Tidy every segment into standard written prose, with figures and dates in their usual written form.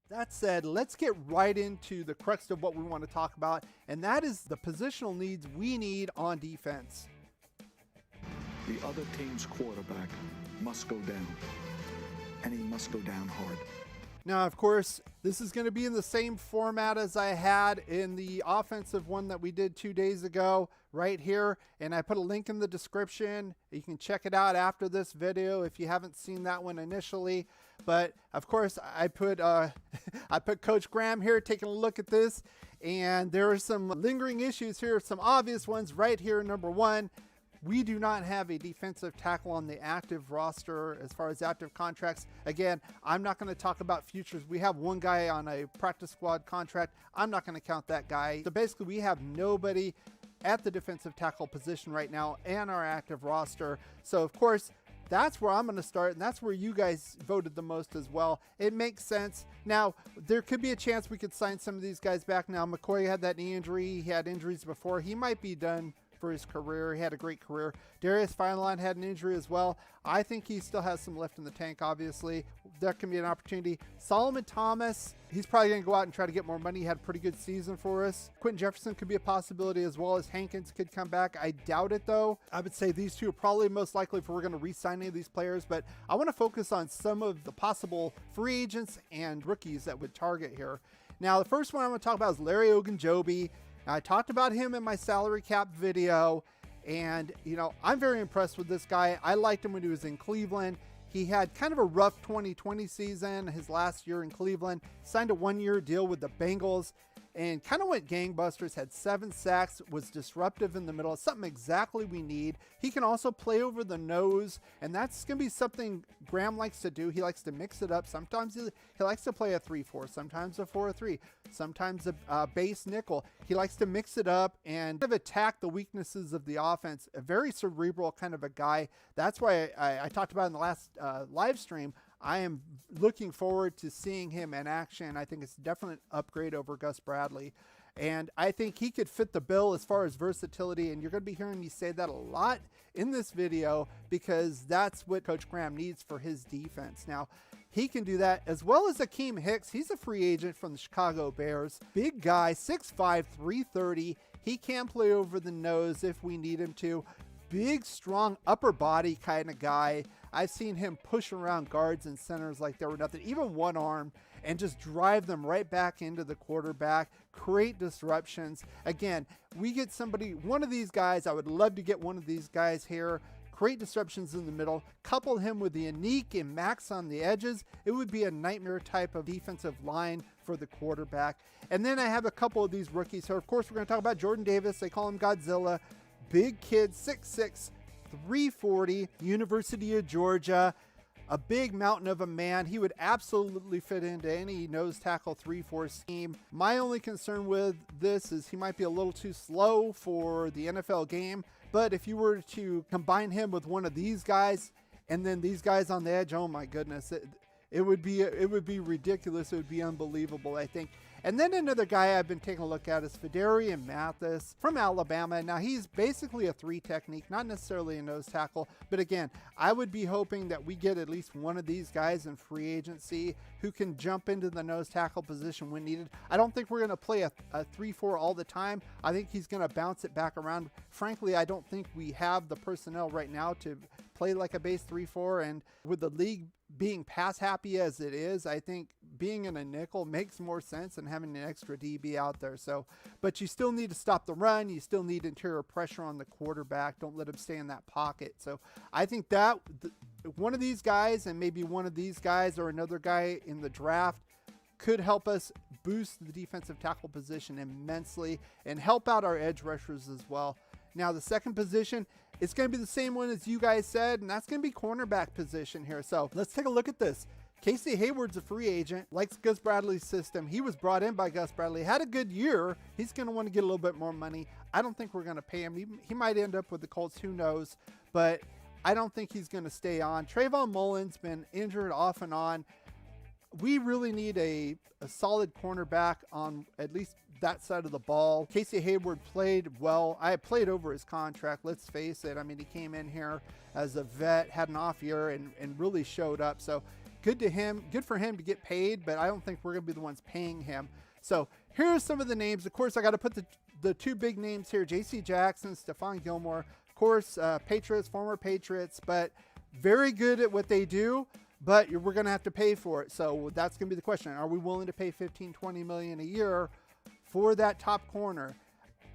That said, let's get right into the crux of what we want to talk about, and that is the positional needs we need on defense. The other team's quarterback must go down, and he must go down hard. Now, of course, this is going to be in the same format as I had in the offensive one that we did 2 days ago right here. And I put a link in the description. You can check it out after this video if you haven't seen that one initially. But of course, I put Coach Graham here taking a look at this. And there are some lingering issues here, some obvious ones right here. Number one, we do not have a defensive tackle on the active roster as far as active contracts. Again, I'm not going to talk about futures. We have one guy on a practice squad contract. I'm not going to count that guy. So basically, we have nobody at the defensive tackle position right now and our active roster. So of course, that's where I'm going to start, and that's where you guys voted the most as well. It makes sense. Now, there could be a chance we could sign some of these guys back now. McCoy had that knee injury. He had injuries before. He might be done for his career. He had a great career. Darius Feinlein had an injury as well. I think he still has some left in the tank, obviously. That can be an opportunity. Solomon Thomas, he's probably going to go out and try to get more money. He had a pretty good season for us. Quentin Jefferson could be a possibility, as well as Hankins could come back. I doubt it, though. I would say these two are probably most likely if we're going to re-sign any of these players, but I want to focus on some of the possible free agents and rookies that would target here. Now, the first one I'm going to talk about is Larry Ogun Joby. Now, I talked about him in my salary cap video, and, I'm very impressed with this guy. I liked him when he was in Cleveland. He had kind of a rough 2020 season, his last year in Cleveland, signed a one-year deal with the Bengals, and kind of went gangbusters, had 7 sacks, was disruptive in the middle. It's something exactly we need. He can also play over the nose, and that's going to be something Graham likes to do. He likes to mix it up. Sometimes he likes to play a 3-4, sometimes a 4-3, sometimes a base nickel. He likes to mix it up and kind of attack the weaknesses of the offense. A very cerebral kind of a guy. That's why I talked about in the last live stream. I am looking forward to seeing him in action. I think it's definitely an upgrade over Gus Bradley. And I think he could fit the bill as far as versatility. And you're going to be hearing me say that a lot in this video because that's what Coach Graham needs for his defense. Now, he can do that as well as Akeem Hicks. He's a free agent from the Chicago Bears. Big guy, 6'5", 330. He can play over the nose if we need him to. Big, strong, upper body kind of guy. I've seen him push around guards and centers like they were nothing, even one arm, and just drive them right back into the quarterback, create disruptions. Again, we get somebody, one of these guys, I would love to get one of these guys here, create disruptions in the middle, couple him with the unique and Max on the edges. It would be a nightmare type of defensive line for the quarterback. And then I have a couple of these rookies. So, of course, we're going to talk about Jordan Davis. They call him Godzilla. Big kid, 6'6", 340, University of Georgia, a big mountain of a man. He would absolutely fit into any nose tackle 3-4 scheme. My only concern with this is he might be a little too slow for the NFL game, but if you were to combine him with one of these guys and then these guys on the edge, oh my goodness, it would be ridiculous. It would be unbelievable, I think. And then another guy I've been taking a look at is Fodarian Mathis from Alabama. Now, he's basically a 3 technique, not necessarily a nose tackle. But again, I would be hoping that we get at least one of these guys in free agency who can jump into the nose tackle position when needed. I don't think we're going to play a 3-4 all the time. I think he's going to bounce it back around. Frankly, I don't think we have the personnel right now to play like a base 3-4. And with the league being pass happy as it is, I think being in a nickel makes more sense than having an extra DB out there. So, but you still need to stop the run. You still need interior pressure on the quarterback. Don't let him stay in that pocket. So I think that one of these guys and maybe one of these guys or another guy in the draft could help us boost the defensive tackle position immensely and help out our edge rushers as well. Now, the second position, it's going to be the same one as you guys said, and that's going to be cornerback position here. So let's take a look at this. Casey Hayward's a free agent, likes Gus Bradley's system. He was brought in by Gus Bradley, had a good year. He's going to want to get a little bit more money. I don't think we're going to pay him. He might end up with the Colts, who knows, but I don't think he's going to stay on. Trayvon Mullen's been injured off and on. We really need a solid cornerback on at least that side of the ball. Casey Hayward played well. I played over his contract, let's face it. I mean, he came in here as a vet, had an off year, and really showed up. So good to him. Good for him to get paid, but I don't think we're going to be the ones paying him. So here's some of the names. Of course, I got to put the two big names here, J.C. Jackson, Stephon Gilmore. Of course, Patriots, former Patriots, but very good at what they do, but we're going to have to pay for it. So that's going to be the question. Are we willing to pay $15-20 million a year for that top corner?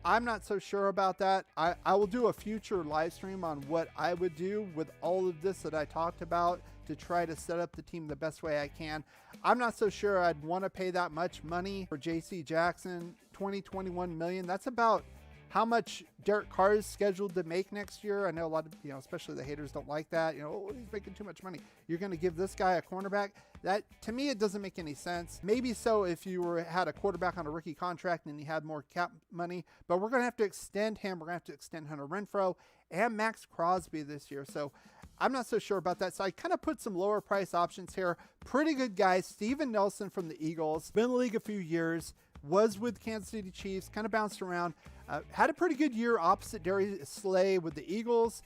I'm not so sure about that. I will do a future live stream on what I would do with all of this that I talked about to try to set up the team the best way I can. I'm not so sure I'd want to pay that much money for J.C. Jackson, $21 million. That's about how much Derek Carr is scheduled to make next year. I know a lot of, especially the haters don't like that. Oh, he's making too much money. You're going to give this guy a cornerback? That, to me, it doesn't make any sense. Maybe so if you had a quarterback on a rookie contract and you had more cap money, but we're going to have to extend him. We're going to have to extend Hunter Renfrow and Max Crosby this year. So I'm not so sure about that. So I kind of put some lower price options here. Pretty good guys. Steven Nelson from the Eagles. Been in the league a few years. Was with Kansas City Chiefs. Kind of bounced around. Had a pretty good year opposite Darius Slay with the Eagles.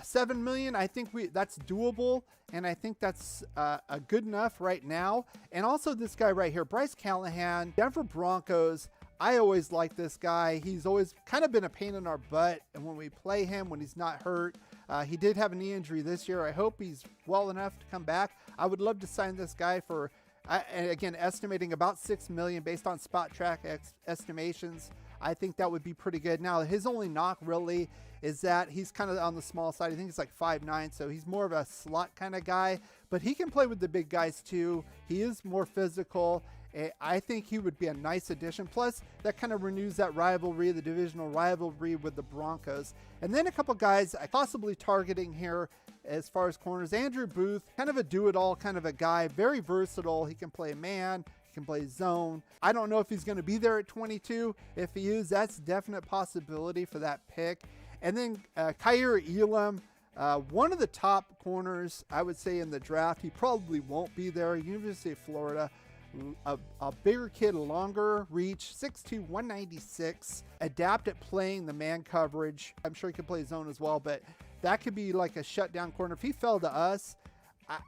$7 million, I think that's doable, and I think that's a good enough right now. And also this guy right here, Bryce Callahan, Denver Broncos. I always like this guy. He's always kind of been a pain in our butt, and when we play him, when he's not hurt, he did have a knee injury this year. I hope he's well enough to come back. I would love to sign this guy for, and again, estimating about $6 million based on Spot Track estimations. I think that would be pretty good. Now, his only knock really is that he's kind of on the small side. I think he's like 5'9", so he's more of a slot kind of guy, but he can play with the big guys too. He is more physical. I think he would be a nice addition. Plus, that kind of renews that rivalry, the divisional rivalry with the Broncos. And then a couple guys possibly targeting here as far as corners. Andrew Booth, kind of a do-it-all kind of a guy, very versatile. He can play man, he can play zone. I don't know if he's going to be there at 22. If he is, that's a definite possibility for that pick. And then Kaiir Elam, one of the top corners, I would say, in the draft. He probably won't be there. University of Florida. A bigger kid, longer reach, 6'2", 196. Adept at playing the man coverage. I'm sure he could play zone as well, but that could be like a shutdown corner. If he fell to us,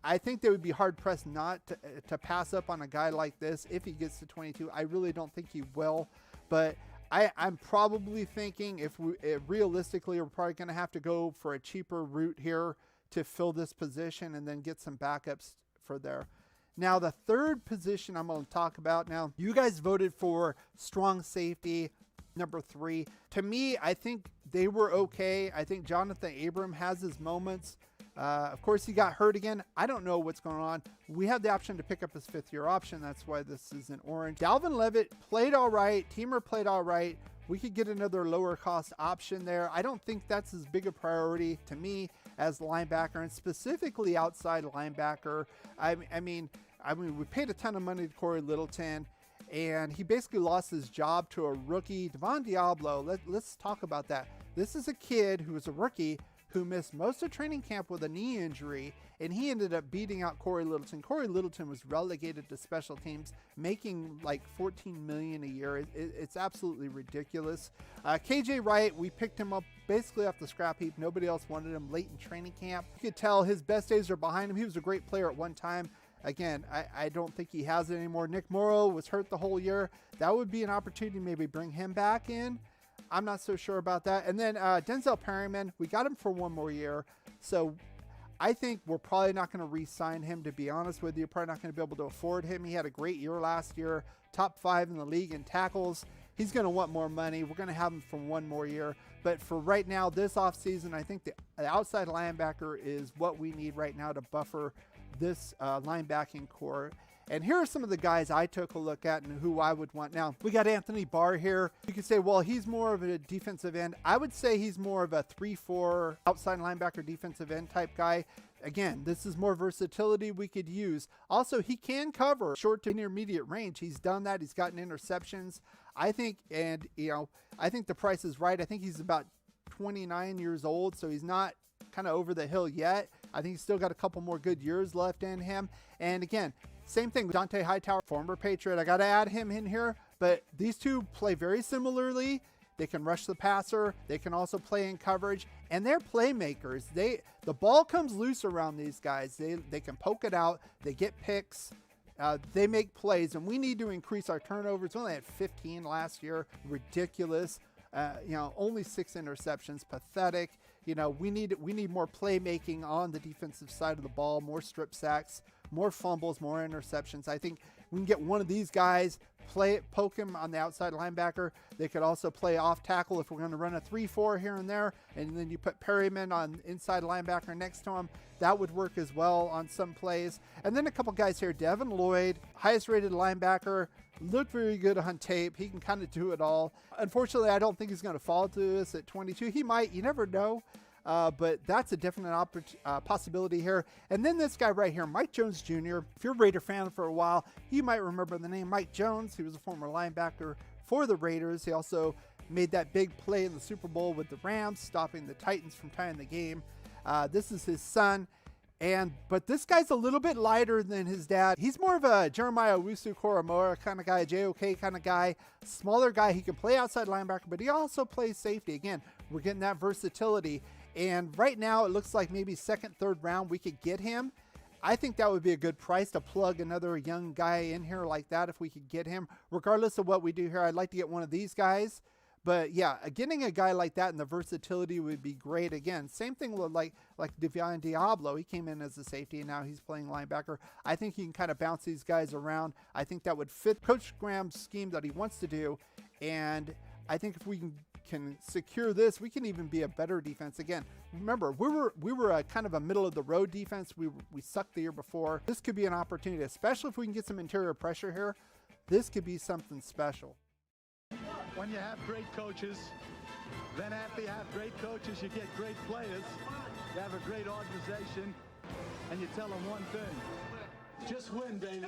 I think they would be hard-pressed not to pass up on a guy like this if he gets to 22. I really don't think he will, but I'm probably thinking if realistically, we're probably going to have to go for a cheaper route here to fill this position and then get some backups for there. Now, the third position I'm going to talk about now, you guys voted for strong safety, number 3. To me, I think they were okay. I think Jonathan Abram has his moments. Of course, he got hurt again. I don't know what's going on. We have the option to pick up his 5th-year option. That's why this is in orange. Dalvin Levitt played all right. Teamer played all right. We could get another lower cost option there. I don't think that's as big a priority to me as linebacker, and specifically outside linebacker. I mean, we paid a ton of money to Corey Littleton, and he basically lost his job to a rookie, Devon Diablo. Let's talk about that. This is a kid who was a rookie who missed most of training camp with a knee injury, and he ended up beating out Corey Littleton. Corey Littleton was relegated to special teams, making like $14 million a year. It's absolutely ridiculous. KJ Wright, we picked him up basically off the scrap heap. Nobody else wanted him late in training camp. You could tell his best days are behind him. He was a great player at one time. Again, I don't think he has it anymore. Nick Morrow was hurt the whole year. That would be an opportunity to maybe bring him back in. I'm not so sure about that. And then Denzel Perryman, we got him for one more year. So I think we're probably not going to re-sign him, to be honest with you. Probably not going to be able to afford him. He had a great year last year, top 5 in the league in tackles. He's going to want more money. We're going to have him for one more year. But for right now, this offseason, I think the outside linebacker is what we need right now to buffer this linebacking core. And here are some of the guys I took a look at and who I would want. Now, we got Anthony Barr here. You could say, well, he's more of a defensive end. I would say he's more of a 3-4 outside linebacker defensive end type guy. Again, this is more versatility we could use. Also, he can cover short to intermediate range. He's done that. He's gotten interceptions. I think, and I think the price is right. I think he's about 29 years old, so he's not kind of over the hill yet. I think he's still got a couple more good years left in him. And again, same thing with Dante Hightower, former Patriot. I got to add him in here, but these two play very similarly. They can rush the passer. They can also play in coverage, and they're playmakers. The ball comes loose around these guys. They can poke it out. They get picks. They make plays, and we need to increase our turnovers. We only had 15 last year. Ridiculous. Only 6 interceptions. Pathetic. We need more playmaking on the defensive side of the ball, more strip sacks, more fumbles, more interceptions. I think we can get one of these guys, poke him on the outside linebacker. They could also play off tackle if we're going to run a 3-4 here and there, and then you put Perryman on inside linebacker next to him. That would work as well on some plays. And then a couple guys here. Devin Lloyd, highest rated linebacker, looked very good on tape. He can kind of do it all. Unfortunately, I don't think he's going to fall to this at 22. He might. You never know. But that's a definite possibility here. And then this guy right here, Mike Jones Jr. If you're a Raider fan for a while, you might remember the name Mike Jones. He was a former linebacker for the Raiders. He also made that big play in the Super Bowl with the Rams, stopping the Titans from tying the game. This is his son. But this guy's a little bit lighter than his dad. He's more of a Jeremiah Owusu-Koramoah kind of guy, a JOK kind of guy, smaller guy. He can play outside linebacker, but he also plays safety. Again, we're getting that versatility. And right now it looks like maybe second, third round we could get him. I think that would be a good price to plug another young guy in here like that if we could get him. Regardless of what we do here, I'd like to get one of these guys. But yeah, getting a guy like that and the versatility would be great. Again, same thing with like Devian Diablo. He came in as a safety and now he's playing linebacker. I think he can kind of bounce these guys around. I think that would fit Coach Graham's scheme that he wants to do. And I think if we can secure this, we can even be a better defense. Again, remember, we were a kind of a middle of the road defense. We sucked the year before. This could be an opportunity, especially if we can get some interior pressure here. This could be something special. When you have great coaches, then after you have great coaches, you get great players. You have a great organization, and you tell them one thing: just win, baby.